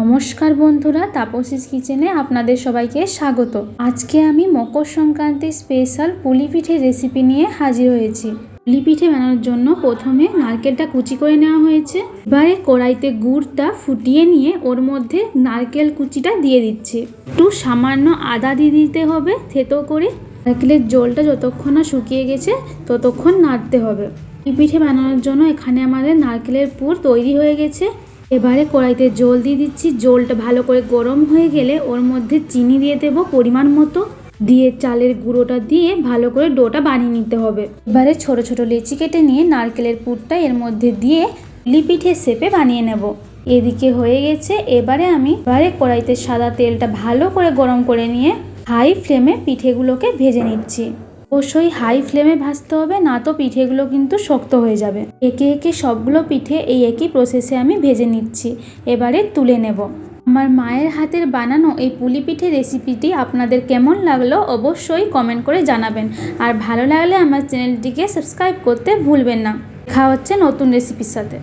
নমস্কার বন্ধুরা, তাপসীস কিচেনে আপনাদের সবাইকে স্বাগত। আজকে আমি মকর সংক্রান্তি স্পেশাল পুলি পিঠের রেসিপি নিয়ে হাজির হয়েছি। পুলি পিঠে বানানোর জন্য প্রথমে নারকেলটা কুচি করে নেওয়া হয়েছে। এবারে কড়াইতে গুড়টা ফুটিয়ে নিয়ে ওর মধ্যে নারকেল কুচিটা দিয়ে দিচ্ছি। একটু সামান্য আদা দিয়ে দিতে হবে থেতো করে। নারকেলের জলটা যতক্ষণ না শুকিয়ে গেছে ততক্ষণ নাড়তে হবে। পুলি পিঠে বানানোর জন্য এখানে আমাদের নারকেলের পুর তৈরি হয়ে গেছে। এবারে কড়াইতে জল দিয়ে দিচ্ছি। জলটা ভালো করে গরম হয়ে গেলে ওর মধ্যে চিনি দিয়ে দেবো পরিমাণ মতো, দিয়ে চালের গুঁড়োটা দিয়ে ভালো করে ডোটা বানিয়ে নিতে হবে। এবারে ছোট ছোট লেচি কেটে নিয়ে নারকেলের পুরটা এর মধ্যে দিয়ে পুলি পিঠে শেপে বানিয়ে নেব। এদিকে হয়ে গেছে। এবারে কড়াইতে সাদা তেলটা ভালো করে গরম করে নিয়ে হাই ফ্লেমে পিঠেগুলোকে ভেজে নিচ্ছি। অবশ্যই হাই ফ্লেমে ভাজতে হবে, না তো পিঠেগুলো কিন্তু শক্ত হয়ে যাবে। একে একে সবগুলো পিঠে এই একই প্রসেসে আমি ভেজে নিচ্ছি। এবারে তুলে নেব। আমার মায়ের হাতের বানানো এই পুলি পিঠে রেসিপিটি আপনাদের কেমন লাগলো অবশ্যই কমেন্ট করে জানাবেন। আর ভালো লাগলে আমার চ্যানেলটিকে সাবস্ক্রাইব করতে ভুলবেন না। দেখা হচ্ছে নতুন রেসিপির সাথে।